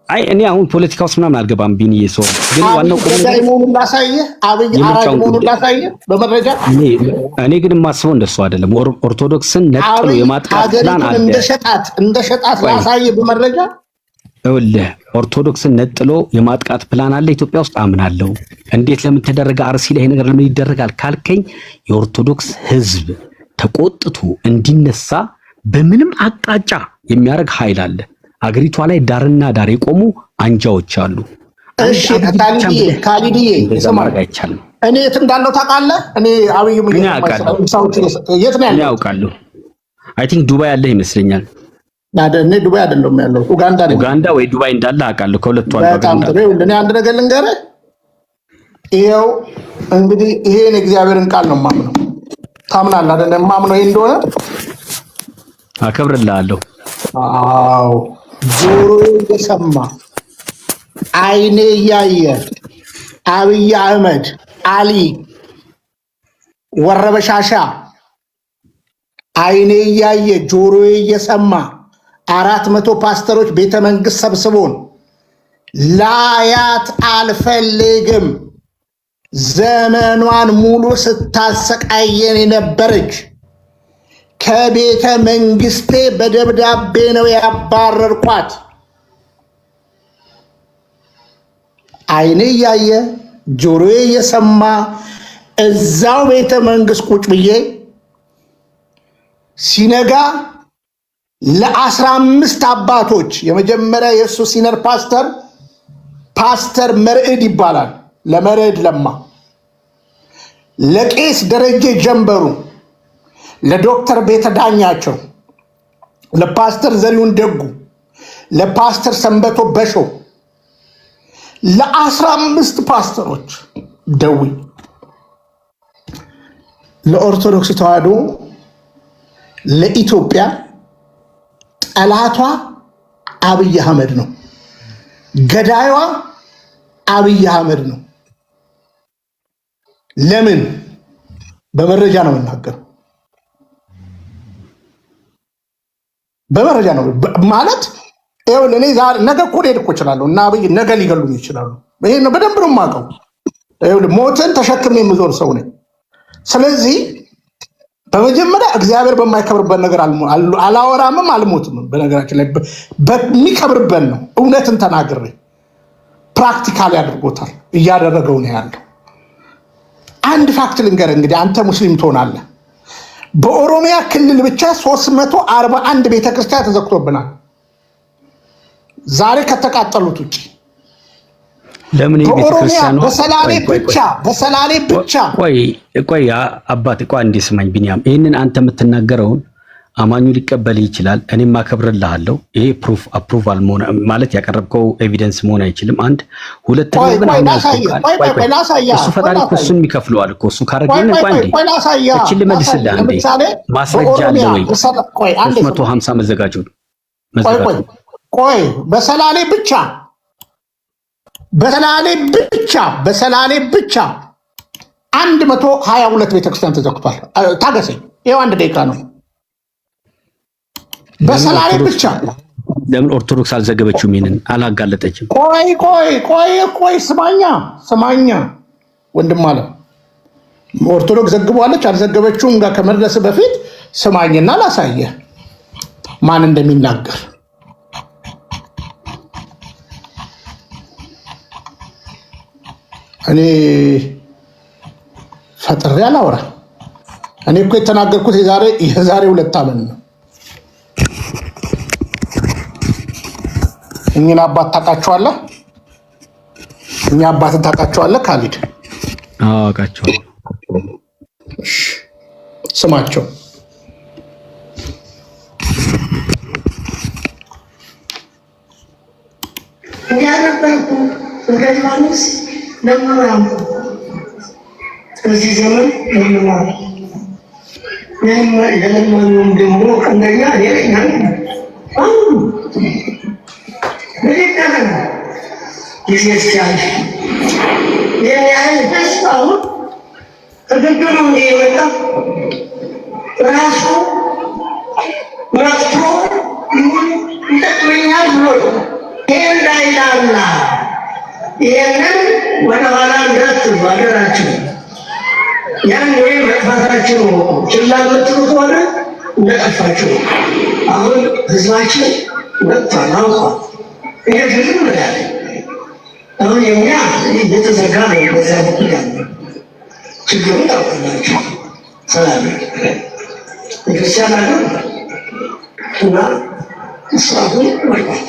አይ እኔ አሁን ፖለቲካ ውስጥ ምናምን አልገባም። ቢኒዬ ሰው ግን ዋናው መሆኑን ላሳየህ፣ አብይ አራጅ መሆኑን ላሳየህ በመረጃ። እኔ ግን የማስበው እንደሱ አይደለም። ኦርቶዶክስን ነጥሎ የማጥቃት ፕላን አለ። እንደሸጣት ላሳየህ በመረጃ። ይኸውልህ ኦርቶዶክስን ነጥሎ የማጥቃት ፕላን አለ ኢትዮጵያ ውስጥ አምናለሁ። እንዴት ለምን ተደረገ? አርሲ ላይ ነገር ለምን ይደረጋል ካልከኝ የኦርቶዶክስ ህዝብ ተቆጥቶ እንዲነሳ በምንም አቅጣጫ የሚያደርግ ኃይል አለ። አገሪቷ ላይ ዳርና ዳር የቆሙ አንጃዎች አሉ። እሺ ካሊድዬ አይቻልም። እኔ የት እንዳለው ታውቃለህ? እኔ አብይ ምን የት ነው ያለው? ያውቃለሁ። አይ ቲንክ ዱባይ ያለ ይመስለኛል። እኔ ዱባይ አይደለም ያለው ኡጋንዳ ነኝ። ኡጋንዳ ወይ ዱባይ እንዳለ አውቃለሁ። ከሁለቱ አንዱ በጣም ጥሩ። እኔ አንድ ነገር ልንገርህ፣ ይሄው እንግዲህ ይሄን እግዚአብሔርን ቃል ነው የማምነው። ታምናለህ አይደል? የማምነው ይሄ እንደሆነ አከብርልሃለሁ። አዎ ጆሮዬ እየሰማ አይኔ እያየ አብይ አህመድ አሊ ወረበሻሻ አይኔ እያየ ጆሮዬ እየሰማ 400 ፓስተሮች ቤተ መንግስት ሰብስቦን ላያት አልፈልግም ዘመኗን ሙሉ ስታሰቃየን የነበረች ከቤተ መንግስቴ በደብዳቤ ነው ያባረርኳት። አይኔ እያየ ጆሮዬ እየሰማ እዛው ቤተ መንግስት ቁጭ ብዬ ሲነጋ ለ15 አባቶች የመጀመሪያ የእሱ ሲነር ፓስተር መርዕድ ይባላል። ለመርዕድ ለማ፣ ለቄስ ደረጀ ጀንበሩ፣ ለዶክተር ቤተ ዳኛቸው፣ ለፓስተር ዘሪሁን ደጉ፣ ለፓስተር ሰንበቶ በሾ፣ ለ15 ፓስተሮች ደዊ ለኦርቶዶክስ ተዋሕዶ ለኢትዮጵያ ጠላቷ አብይ አህመድ ነው። ገዳይዋ አብይ አህመድ ነው። ለምን? በመረጃ ነው የምናገረው። በመረጃ ነው ማለት ለእኔ ነገ እኮ ልሄድ እኮ እችላለሁ እና አብይ ነገ ሊገሉኝ ይችላሉ። ይሄ ነው በደንብ ነው የማውቀው። ሞትን ተሸክሜ የምዞር ሰው ነኝ። ስለዚህ በመጀመሪያ እግዚአብሔር በማይከብርበት ነገር አላወራምም አልሞትም። በነገራችን ላይ በሚከብርበት ነው እውነትን ተናግሬ ፕራክቲካሊ አድርጎታል፣ እያደረገው ነው ያለው። አንድ ፋክት ልንገር እንግዲህ አንተ ሙስሊም ትሆናለህ። በኦሮሚያ ክልል ብቻ 341 ቤተክርስቲያን ተዘግቶብናል ዛሬ ከተቃጠሉት ውጭ። ለምን በኦሮሚያ በሰላሌ ብቻ ቆይ አባት ቆይ እንዴ ስማኝ ቢኒያም፣ ይሄንን አንተ የምትናገረውን አማኙ ሊቀበል ይችላል። እኔም አከብርልሃለሁ። ይሄ ፕሩፍ አፕሩቫል ማለት ያቀረብከው ኤቪደንስ መሆን አይችልም። አንድ ሁለተኛ ግን እሱ ፈጣሪ እኮ እሱን ይከፍለዋል እኮ እሱ ካረገኝ እቺ ልመልስልህ አንዴ ማስረጃ አለ ወይ? 350 መዘጋጀው ቆይ በሰላሌ ብቻ 122 ቤተክርስቲያን ተዘግቷል። ታገሰኝ፣ ይኸው 1 ደቂቃ ነው። በሰላሌ ብቻ ለምን ኦርቶዶክስ አልዘገበችውም? ይሄንን አላጋለጠችም? ቆይ ስማኛ ወንድም አለ ኦርቶዶክስ ዘግቧለች አልዘገበችውም ጋር ከመድረስ በፊት ስማኝና ላሳየህ ማን እንደሚናገር። እኔ ፈጥሬ አላወራ። እኔ እኮ የተናገርኩት የዛሬ 2 ዓመት ነው። እኛን አባት ታውቃቸዋለህ? እኛ አባትን ታውቃቸዋለህ? ካሊድ አውቃቸዋለሁ። ስማቸው ያነበርኩ እንደማንስ ለምራም በዚህ ዘመን ለምራም ለማንኛውም ደግሞ አንደኛ የኛ ጊዜ ሲያልፍ ያህል ተገድሎ የመጣ ራሱ መጥቶ ይጠቅመኛል ብሎ ይህ እንዳይላላ ይህንን ወደኋላ እንዳትሉ አደራችሁ። ያን ወይ መጥፋታችሁ ችላ የምትሉት ሆነ እንደጠፋችሁ። አሁን ህዝባችን መጥቷል፣ አውቋል። እየሽዝም ያለ አሁን የኛ እየተዘጋ ነው። በዛ በኩል ያለ ችግሩ ታውቃላችሁ። ሰላም ክርስቲያን አገር እና እስራሁን ወድቋል።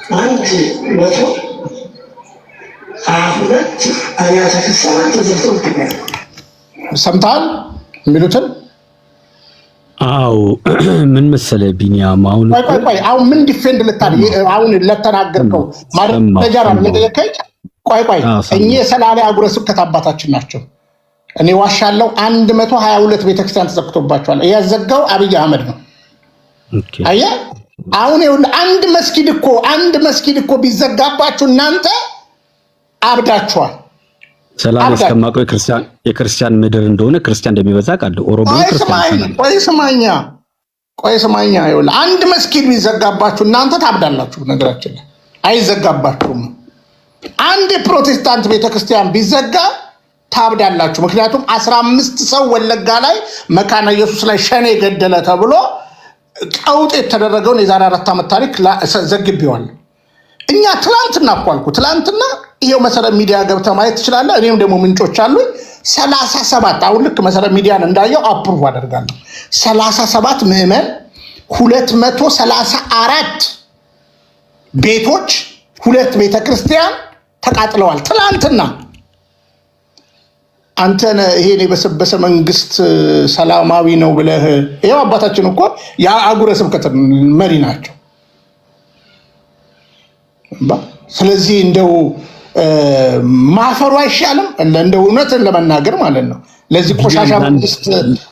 122 አብያተ ክርስቲያናት ተዘግተው ይገኛል። ሰምተሃል የሚሉትን? አዎ ምን መሰለህ ቢኒያም፣ አሁን ምን ዲፌንድ ልታደርግ አሁን ለተናገርከው ማረጃ ነው የጠየቀኝ። ቆይ እኚህ የሰላሌ አህጉረ ስብከት አባታችን ናቸው። እኔ ዋሻለው 122 ቤተክርስቲያን ተዘግቶባቸዋል። ያዘጋው አብይ አህመድ ነው። አየህ አሁን ይኸውልህ አንድ መስጊድ እኮ ቢዘጋባችሁ እናንተ አብዳችኋል። ሰላም እስከማውቀው የክርስቲያን ምድር እንደሆነ ክርስቲያን እንደሚበዛ ቃል ኦሮሞ ክርስቲያን። ቆይ ስማኛ ይኸውልህ አንድ መስጊድ ቢዘጋባችሁ እናንተ ታብዳላችሁ። ነገራችን ላይ አይዘጋባችሁም። አንድ የፕሮቴስታንት ቤተክርስቲያን ቢዘጋ ታብዳላችሁ። ምክንያቱም 15 ሰው ወለጋ ላይ መካነ ኢየሱስ ላይ ሸኔ ገደለ ተብሎ ቀውጥ የተደረገውን የዛሬ 4 ዓመት ታሪክ ዘግቤዋል። እኛ ትላንትና እኮ አልኩ ትላንትና ይሄው መሰረት ሚዲያ ገብተህ ማየት ትችላለህ። እኔም ደግሞ ምንጮች አሉኝ 37 አሁን ልክ መሰረት ሚዲያን እንዳየው አፕሩቭ አደርጋለሁ 37 ምዕመን 234 ቤቶች 2 ቤተክርስቲያን ተቃጥለዋል ትላንትና። አንተን ይሄን የበሰበሰ መንግስት ሰላማዊ ነው ብለህ ይሄው አባታችን እኮ የአህጉረ ስብከት መሪ ናቸው። ስለዚህ እንደው ማፈሩ አይሻልም? እንደው እውነትን ለመናገር ማለት ነው። ለዚህ ቆሻሻ መንግስት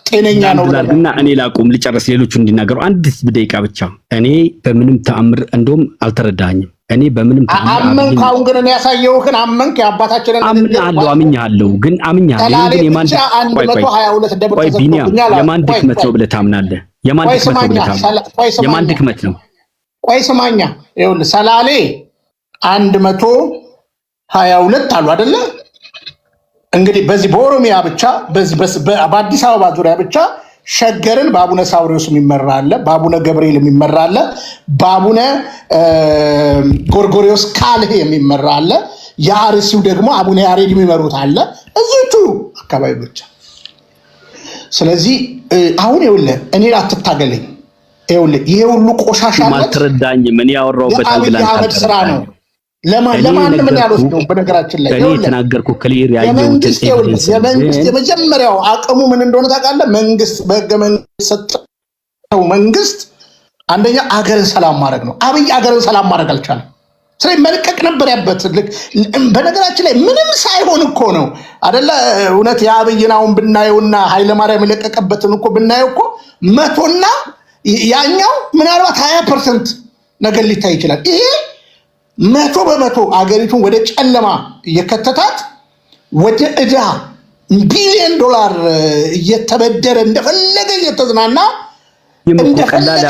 ጤነኛ ነው ብለና እኔ ላቁም ልጨርስ፣ ሌሎቹ እንዲናገሩ አንድ ደቂቃ ብቻ። እኔ በምንም ተአምር እንደውም አልተረዳኝም። እኔ በምንም አመንክ። አሁን ግን እኔ ያሳየውህን አመንክ። የአባታችንን አምኛለሁ ግን ግን የማን የማን ድክመት ነው ብለህ ታምናለህ? የማን ድክመት ነው ብለህ ታምናለህ? የማን ድክመት ነው? ቆይ ስማኛ፣ ይኸውልህ ሰላሌ 122 አሉ አይደለ? እንግዲህ በዚህ በኦሮሚያ ብቻ በአዲስ አበባ ዙሪያ ብቻ ሸገርን በአቡነ ሳውሪዎስ የሚመራ አለ፣ በአቡነ ገብርኤል የሚመራ አለ፣ በአቡነ ጎርጎሪዮስ ካልህ የሚመራ አለ፣ የአርሲው ደግሞ አቡነ ያሬድ የሚመሩት አለ፣ እዚቱ አካባቢ ብቻ። ስለዚህ አሁን ይኸውልህ እኔ አትታገለኝ፣ ይኸውልህ ይሄ ሁሉ ቆሻሻ አልተረዳኝም። እኔ ያወራሁበት አህመድ ስራ ነው። ለማንም ምን ያልወስደው በነገራችን ላይ እኔ የተናገርኩ ክሊር የመንግስት የመጀመሪያው አቅሙ ምን እንደሆነ ታውቃለህ? መንግስት በህገ መንግስት ሰጠው። መንግስት አንደኛ አገርን ሰላም ማድረግ ነው። አብይ አገርን ሰላም ማድረግ አልቻለም። ስለዚህ መልቀቅ ነበር ያበት። በነገራችን ላይ ምንም ሳይሆን እኮ ነው አይደለ? እውነት የአብይን አሁን ብናየውና ኃይለማርያም የለቀቀበትን እኮ ብናየው እኮ 100ና ያኛው ምናልባት 20% ነገር ሊታይ ይችላል። ይሄ 100% አገሪቱን ወደ ጨለማ እየከተታት ወደ ዕዳ $1 ቢሊዮን እየተበደረ እንደፈለገ እየተዝናና እንደፈለገ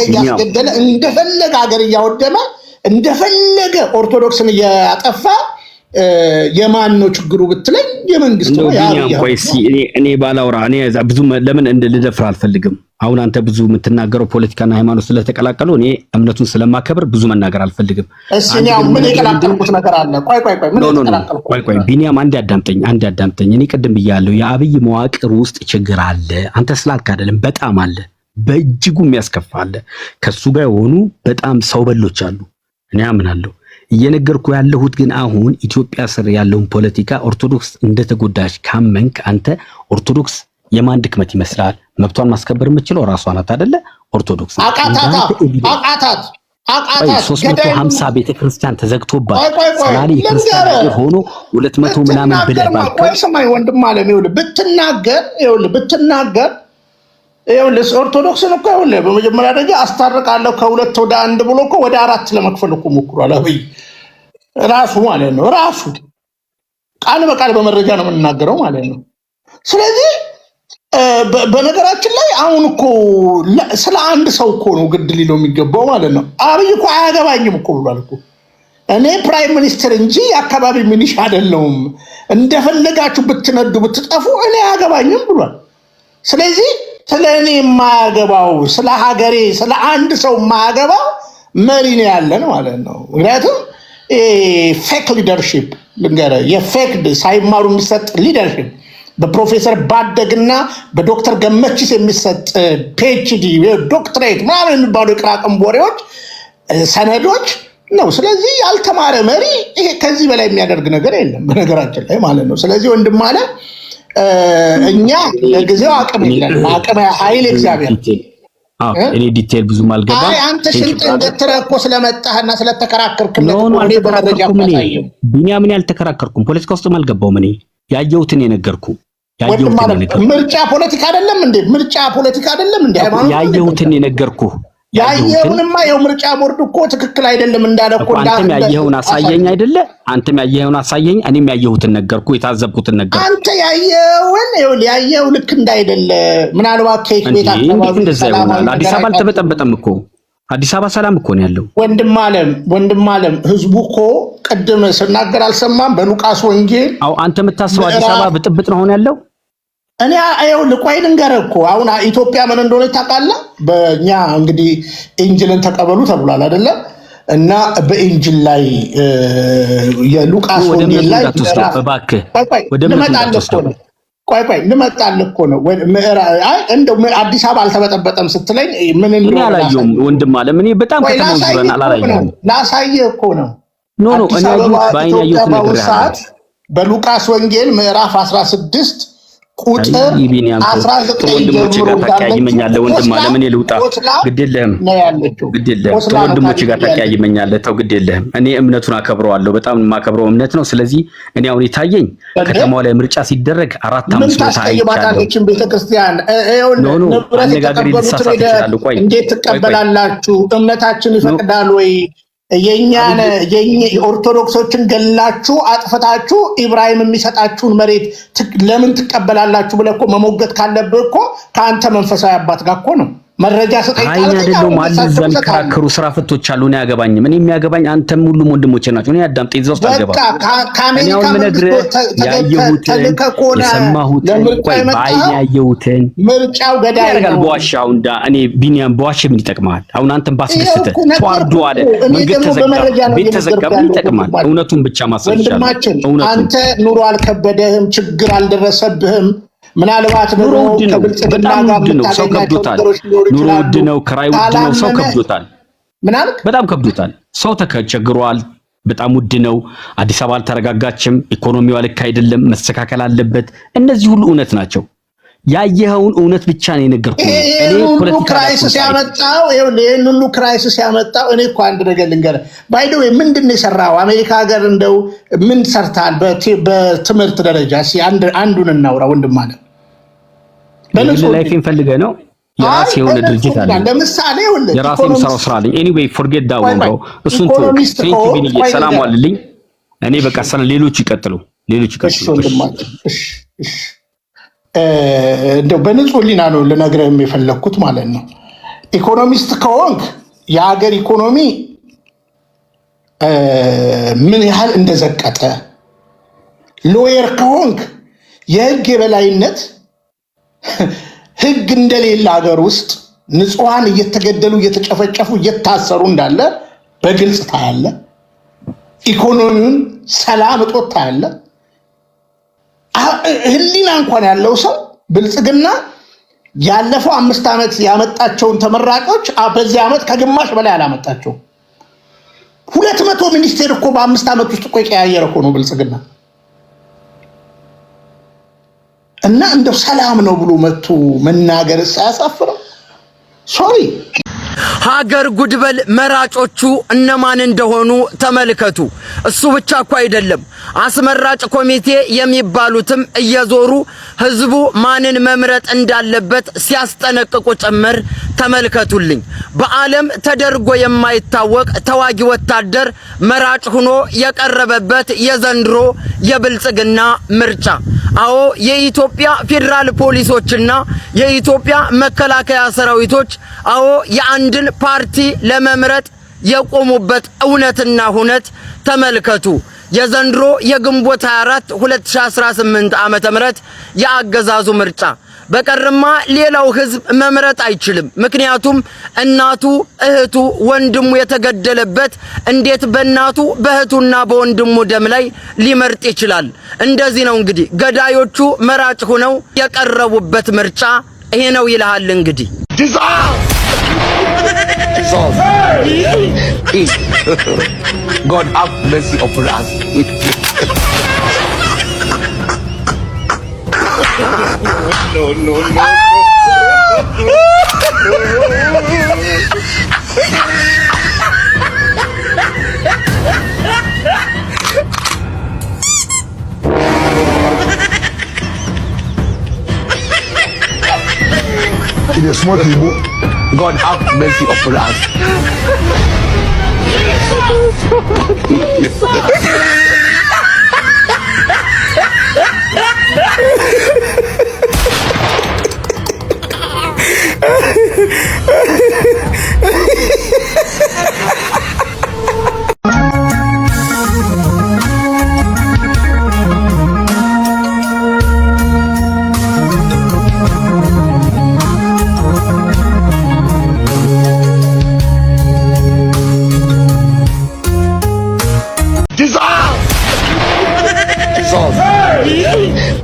እያስገደለ እንደፈለገ ሀገር እያወደመ እንደፈለገ ኦርቶዶክስን እያጠፋ የማን ነው ችግሩ ብትለኝ የመንግስት ነው። እኔ ባላውራ እኔ ብዙ ለምን ልደፍር አልፈልግም። አሁን አንተ ብዙ የምትናገረው ፖለቲካና ሃይማኖት ስለተቀላቀሉ እኔ እምነቱን ስለማከብር ብዙ መናገር አልፈልግም። ምን የቀላቀልኩት ነገር አለ? ቆይ ቢኒያም አንድ ያዳምጠኝ። እኔ ቅድም ብያለሁ የአብይ መዋቅር ውስጥ ችግር አለ። አንተ ስላልክ አይደለም፣ በጣም አለ፣ በእጅጉ የሚያስከፋ አለ። ከሱ ጋር የሆኑ በጣም ሰው በሎች አሉ። እኔ አምናለሁ። እየነገርኩ ያለሁት ግን አሁን ኢትዮጵያ ስር ያለውን ፖለቲካ ኦርቶዶክስ እንደተጎዳች ካመንክ አንተ ኦርቶዶክስ የማን ድክመት ይመስላል? መብቷን ማስከበር የምችለው ራሷ ናት አይደለ? ኦርቶዶክስ አቃታት 350 ቤተክርስቲያን ተዘግቶባት ሰላሌ ክርስቲያን ሆኖ 200 ምናምን ብለባል። ቆይ ሰማይ ወንድም አለ ብትናገር ኦርቶዶክስን እኮ በመጀመሪያ ደረጃ አስታርቃለሁ ከ2 ወደ 1 ብሎ እኮ ወደ 4 ለመክፈል እኮ ሞክሯል አብይ ራሱ ማለት ነው። ራሱ ቃል በቃል በመረጃ ነው የምንናገረው ማለት ነው። ስለዚህ በነገራችን ላይ አሁን እኮ ስለ አንድ ሰው እኮ ነው ግድ ሊለው የሚገባው ማለት ነው። አብይ እኮ አያገባኝም እኮ ብሏል እኮ እኔ ፕራይም ሚኒስትር እንጂ የአካባቢ ሚኒሻ አይደለሁም፣ እንደፈለጋችሁ ብትነዱ ብትጠፉ እኔ አያገባኝም ብሏል። ስለዚህ ስለ እኔ የማያገባው ስለ ሀገሬ ስለ አንድ ሰው የማያገባው መሪ ነው ያለን ማለት ነው። ምክንያቱም ፌክ ሊደርሺፕ ልንገርህ፣ የፌክ ሳይማሩ የሚሰጥ ሊደርሺፕ በፕሮፌሰር ባደግና በዶክተር ገመችስ የሚሰጥ ፒኤችዲ ዶክትሬት ምናምን የሚባሉ የቅራቅም ወሬዎች ሰነዶች ነው። ስለዚህ ያልተማረ መሪ ይሄ ከዚህ በላይ የሚያደርግ ነገር የለም በነገራችን ላይ ማለት ነው። ስለዚህ ወንድም አለ እኛ ለጊዜው አቅም የለንም። አቅም ኃይል እግዚአብሔር። እኔ ዲቴል ብዙም አልገባም። አይ አንተ ሽንጥን ገትረህ እኮ ስለመጣህና ስለተከራከርክለት ቢኒያምን ያልተከራከርኩም ፖለቲካ ውስጥም አልገባውም። እኔ ያየሁትን የነገርኩ ምርጫ ፖለቲካ አይደለም እንዴ? ምርጫ ፖለቲካ አይደለም እንዴ? ሃይማኖት ያየሁትን የነገርኩ ያየሁንማ ይኸው ምርጫ ቦርድ እኮ ትክክል አይደለም እንዳለ እኮ አንተም ያየኸውን አሳየኝ አይደለ? አንተም ያየኸውን አሳየኝ፣ እኔም ያየሁትን ነገርኩ፣ የታዘብኩትን ነገርኩ። አንተ ያየው ልክ እንዳይደለ ምናልባት ኬክ ቤት አካባቢ እንደዛ ይሆናል። አዲስ አበባ አልተበጠበጠም እኮ አዲስ አበባ ሰላም እኮ ነው ያለው። ወንድም ዓለም ህዝቡ እኮ ቅድም ስናገር አልሰማም? በሉቃስ ወንጌል አው አንተ የምታስበው አዲስ አበባ ብጥብጥ ነው ሆነ ያለው። እኔ አይው ልቆይ ልንገርህ እኮ አሁን ኢትዮጵያ ምን እንደሆነ ታውቃለህ? በእኛ እንግዲህ ኢንጅልን ተቀበሉ ተብሏል አይደለ? እና በኢንጅል ላይ የሉቃስ ወንጌል ላይ እባክህ ወደ ልመጣልህ እኮ ነው። እንደው አዲስ አበባ አልተበጠበጠም ስትለኝ ምን እኔ አላየሁም ወንድም አለ። እኔ በጣም ከተማው ዙረን አላየሁም። ላሳየህ እኮ ነው። ኖ እኔ ባይኔ ያየሁት ነገር ያለ በሉቃስ ወንጌል ምዕራፍ 16 ቁጥር 19 ወንድሞቼ ጋር ታቀያይመኛለህ። ወንድም አለ ምን ልውጣ? ግድ የለህም ወንድሞቼ ጋር ታቀያይመኛለህ። ተው ግድ የለህም። እኔ እምነቱን አከብረዋለሁ። በጣም የማከብረው እምነት ነው። ስለዚህ እኔ አሁን የታየኝ ከተማው ላይ ምርጫ ሲደረግ 4-5 ቦታ አይቻለሁ። ቤተክርስቲያን አነጋገር ሊሳሳት ይችላል። ቆይ እንዴት ትቀበላላችሁ? እምነታችን ይፈቅዳል ወይ? የኛን ኦርቶዶክሶችን ገላችሁ አጥፈታችሁ ኢብራሂም የሚሰጣችሁን መሬት ለምን ትቀበላላችሁ ብለህ እኮ መሞገት ካለብህ እኮ ከአንተ መንፈሳዊ አባት ጋር እኮ ነው። መረጃ ሰጠኝ አይደለም ማለት ዘንካከሩ ስራ ፈቶች አሉ። እኔ ያገባኝም እኔ የሚያገባኝ አንተም ሁሉም ወንድሞቼ ናቸው። እኔ አዳምጠኝ ዘውስጥ አገባ ካሜራ ያየሁትን የሰማሁትን ቆይ ባይ ያየሁትን ምርጫው ገዳይ ያረጋል። በዋሻው እንዳ እኔ ቢኒያም በዋሽ ምን ይጠቅማል? አሁን አንተም ባስደስተ ተዋርዶ አለ መንገድ ተዘጋ ቤት ተዘጋ ምን ይጠቅማል? እውነቱን ብቻ ማሰልቻለሁ። አንተ ኑሮ አልከበደህም፣ ችግር አልደረሰብህም። ምናልባት ኑሮ ከብልጽግና ጋር ሰው ከብዶታል። ኑሮ ውድ ነው፣ ክራይ ውድ ነው፣ ሰው ከብዶታል። በጣም ከብዶታል። ሰው ተቸግሯል። በጣም ውድ ነው። አዲስ አበባ አልተረጋጋችም። ኢኮኖሚው ልክ አይደለም፣ መስተካከል አለበት። እነዚህ ሁሉ እውነት ናቸው። ያየኸውን እውነት ብቻ ነው የነገርኩህ። እኔ ፖለቲካ ክራይሲስ ያመጣው ይሄን ሁሉ ክራይሲስ ያመጣው እኔ እኮ አንድ ነገር ልንገርህ። ባይ ዘ ዌይ ምንድነው የሰራው? አሜሪካ ሀገር እንደው ምን ሰርታል? በትምህርት ደረጃ አንዱን እናውራ ወንድም አለ። ላይፌን ፈልገህ ነው? የራሴ የሆነ ድርጅት አለ። ለምሳሌ የራሴ የምሰራው ስራ አለኝ። ኤኒዌይ ፎርጌት ዳት ዋን ብሮ። እሱን ቴንክ ዩ ቢኒ ሰላም ዋልልኝ። እኔ በቃ ሌሎች ይቀጥሉ። እሺ እንደው በንጹህ ሕሊና ነው ልነግርህ የፈለኩት ማለት ነው። ኢኮኖሚስት ከሆንክ የሀገር ኢኮኖሚ ምን ያህል እንደዘቀጠ፣ ሎየር ከሆንክ የህግ የበላይነት ህግ እንደሌለ ሀገር ውስጥ ንጹሃን እየተገደሉ እየተጨፈጨፉ እየታሰሩ እንዳለ በግልጽ ታያለ። ኢኮኖሚውን ሰላም እጦት ታያለ። ህሊና እንኳን ያለው ሰው ብልጽግና ያለፈው 5 ዓመት ያመጣቸውን ተመራቂዎች በዚህ ዓመት ከግማሽ በላይ አላመጣቸው። 200 ሚኒስቴር እኮ በ5 ዓመት ውስጥ ቆይ ቀያየረ እኮ ነው ብልጽግና። እና እንደው ሰላም ነው ብሎ መጥቶ መናገር ሳያሳፍረው ሶሪ ሀገር ጉድበል መራጮቹ እነማን እንደሆኑ ተመልከቱ። እሱ ብቻ እኮ አይደለም፣ አስመራጭ ኮሚቴ የሚባሉትም እየዞሩ ህዝቡ ማንን መምረጥ እንዳለበት ሲያስጠነቅቁ ጭምር ተመልከቱልኝ። በዓለም ተደርጎ የማይታወቅ ተዋጊ ወታደር መራጭ ሆኖ የቀረበበት የዘንድሮ የብልጽግና ምርጫ። አዎ የኢትዮጵያ ፌደራል ፖሊሶችና የኢትዮጵያ መከላከያ ሰራዊቶች አዎ የአንድን ፓርቲ ለመምረጥ የቆሙበት እውነትና ሁነት ተመልከቱ። የዘንድሮ የግንቦት 24 2018 ዓመተ ምህረት የአገዛዙ ምርጫ በቀርማ ሌላው ህዝብ መምረጥ አይችልም። ምክንያቱም እናቱ፣ እህቱ፣ ወንድሙ የተገደለበት እንዴት በእናቱ በእህቱና በወንድሙ ደም ላይ ሊመርጥ ይችላል? እንደዚህ ነው እንግዲህ ገዳዮቹ መራጭ ሆነው የቀረቡበት ምርጫ ይሄ ነው ይልሃል እንግዲህ God have mercy upon us. No. In a small table. God have mercy upon us.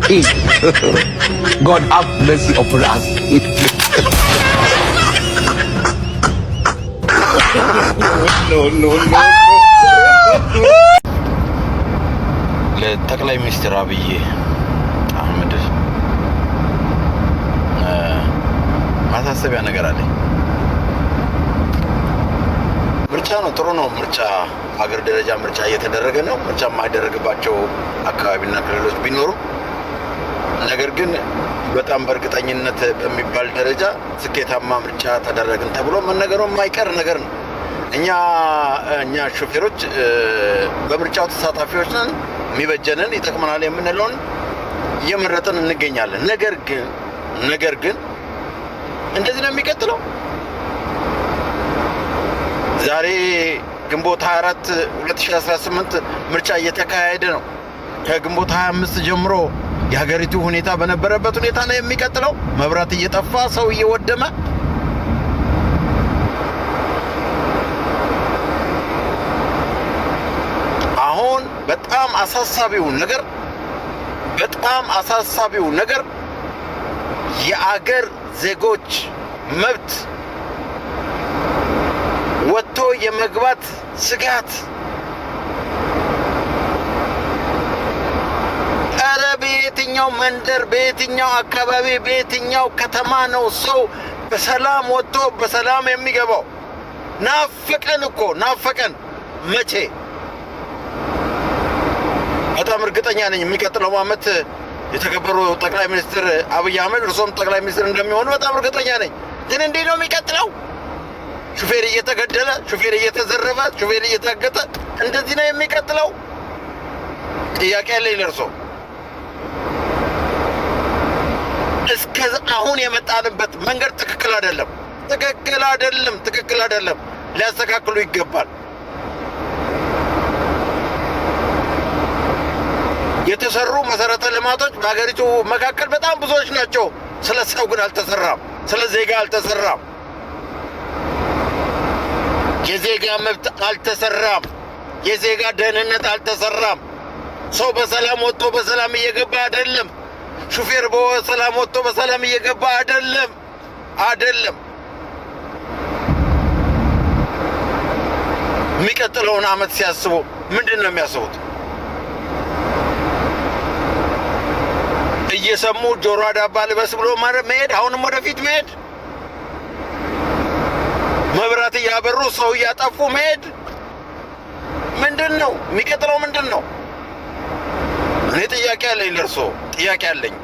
God have mercy upon us. ለጠቅላይ ሚኒስትር አብይ አህመድ ማሳሰቢያ ነገር አለኝ። ምርጫ ነው፣ ጥሩ ነው። ምርጫ ሀገር ደረጃ ምርጫ እየተደረገ ነው። ምርጫ የማይደረግባቸው አካባቢና ክልሎች ቢኖሩ፣ ነገር ግን በጣም በእርግጠኝነት በሚባል ደረጃ ስኬታማ ምርጫ ተደረግን ተብሎ መነገሩ የማይቀር ነገር ነው። እኛ ሾፌሮች በምርጫው ተሳታፊዎች ነን። የሚበጀንን ይጠቅመናል የምንለውን እየመረጥን እንገኛለን። ነገር ግን እንደዚህ ነው የሚቀጥለው። ዛሬ ግንቦት 24 2018 ምርጫ እየተካሄደ ነው። ከግንቦት 25 ጀምሮ የሀገሪቱ ሁኔታ በነበረበት ሁኔታ ነው የሚቀጥለው። መብራት እየጠፋ ሰው እየወደመ አሁን በጣም አሳሳቢው ነገር የአገር ዜጎች መብት ወጥቶ የመግባት ስጋት። ኧረ በየትኛው መንደር፣ በየትኛው አካባቢ፣ በየትኛው ከተማ ነው ሰው በሰላም ወጥቶ በሰላም የሚገባው? ናፈቀን። መቼ? በጣም እርግጠኛ ነኝ የሚቀጥለው ዓመት የተከበሩ ጠቅላይ ሚኒስትር አብይ አህመድ እርሶም ጠቅላይ ሚኒስትር እንደሚሆኑ በጣም እርግጠኛ ነኝ። ግን እንዴት ነው የሚቀጥለው? ሹፌር እየተገደለ፣ ሹፌር እየተዘረፈ፣ ሹፌር እየታገተ እንደዚህ ነው የሚቀጥለው? ጥያቄ ያለኝ ለእርሶ። እስከ አሁን የመጣንበት መንገድ ትክክል አይደለም። ሊያስተካክሉ ይገባል። የተሰሩ መሰረተ ልማቶች በሀገሪቱ መካከል በጣም ብዙዎች ናቸው። ስለ ሰው ግን አልተሰራም። ስለ ዜጋ አልተሰራም። የዜጋ መብት አልተሰራም። የዜጋ ደህንነት አልተሰራም። ሰው በሰላም ወጥቶ በሰላም እየገባ አይደለም። ሹፌር በሰላም ወጥቶ በሰላም እየገባ አይደለም። የሚቀጥለውን ዓመት ሲያስቡ ምንድን ነው የሚያስቡት? እየሰሙ ጆሮ ዳባ ልበስ ብሎ መሄድ፣ አሁንም ወደፊት መሄድ፣ መብራት እያበሩ ሰው እያጠፉ መሄድ። ምንድን ነው የሚቀጥለው? ምንድን ነው? እኔ ጥያቄ አለኝ ለእርሶ፣ ጥያቄ አለኝ።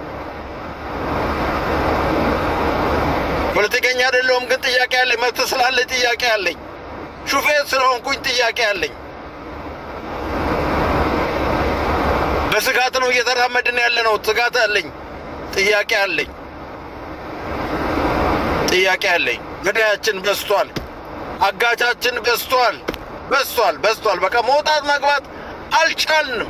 ፖለቲከኛ አይደለሁም፣ ግን ጥያቄ አለኝ። መብት ስላለ ጥያቄ አለኝ። ሹፌር ስለሆንኩኝ ጥያቄ አለኝ። በስጋት ነው እየተራመድን ያለ ነው። ስጋት አለኝ። ጥያቄ አለኝ። ገዳያችን በዝቷል። አጋቻችን በዝቷል። በቃ መውጣት መግባት አልቻልንም።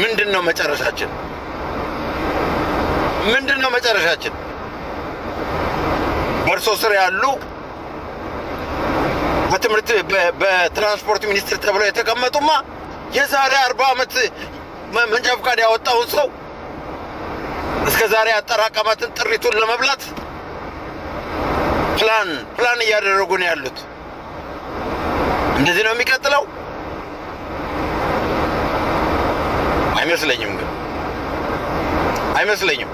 ምንድን ነው መጨረሻችን? በእርሶ ስር ያሉ በትራንስፖርት ሚኒስትር ተብለው የተቀመጡማ የዛሬ 40 ዓመት መንጃ ፈቃድ ያወጣውን ሰው እስከ ዛሬ አጠራቀማትን ጥሪቱን ለመብላት ፕላን እያደረጉ ነው ያሉት። እንደዚህ ነው የሚቀጥለው? አይመስለኝም።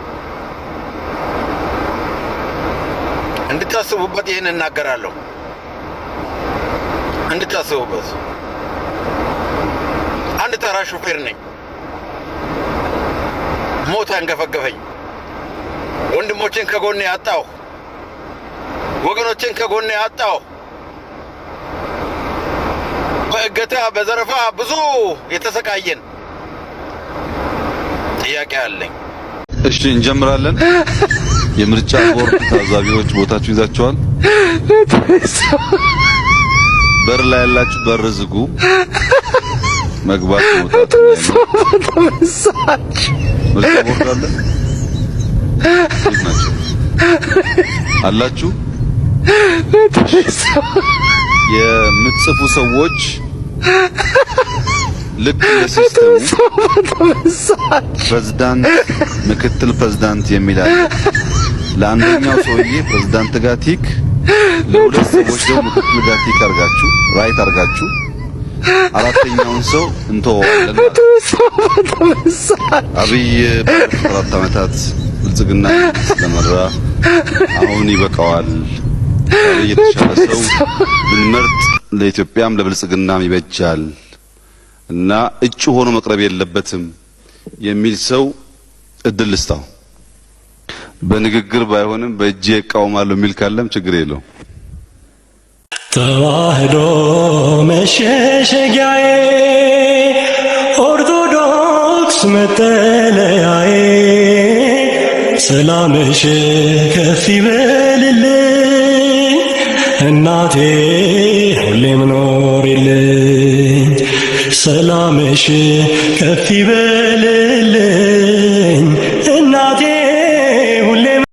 እንድታስቡበት ይህን እናገራለሁ። እንድታስቡበት። አንድ ተራ ሹፌር ነኝ። ሞት አንገፈገፈኝ። ወንድሞቼን ከጎኔ አጣሁ። ወገኖቼን ከጎኔ አጣሁ። በእገታ በዘረፋ ብዙ የተሰቃየን። ጥያቄ አለኝ። እሺ እንጀምራለን። የምርጫ ቦርድ ታዛቢዎች ቦታችሁ ይዛችኋል። በር ላይ ያላችሁ በር ዝጉ። መግባት መውጣት ምርጫ ቦርድ አለ አላችሁ። የምትጽፉ ሰዎች ልክ ለሲስተሙ ፕሬዝዳንት፣ ምክትል ፕሬዝዳንት የሚል አለ። ለአንደኛው ሰውዬ ፕሬዝዳንት ጋር ቲክ፣ ለሁለት ሰዎች ደግሞ ምክትል ጋር ቲክ አርጋችሁ ራይት አርጋችሁ አራተኛውን ሰው እንተዋለን። አብይ በ4 ዓመታት ብልጽግና ስለመራ አሁን ይበቃዋል። የተሻለ ሰው ብንመርጥ ለኢትዮጵያም ለብልጽግናም ይበጃል እና እጩ ሆኖ መቅረብ የለበትም የሚል ሰው እድል ልስጣው። በንግግር ባይሆንም በእጄ እቃወማለሁ የሚል ካለም ችግር የለው። ተዋህዶ መሸሸጊያዬ ኦርቶዶክስ መጠለያዬ ሰላምሽ ከፍ ይበልልኝ እናቴ ሁሌም ኖሪልኝ ሰላምሽ ከፍ ይበልልኝ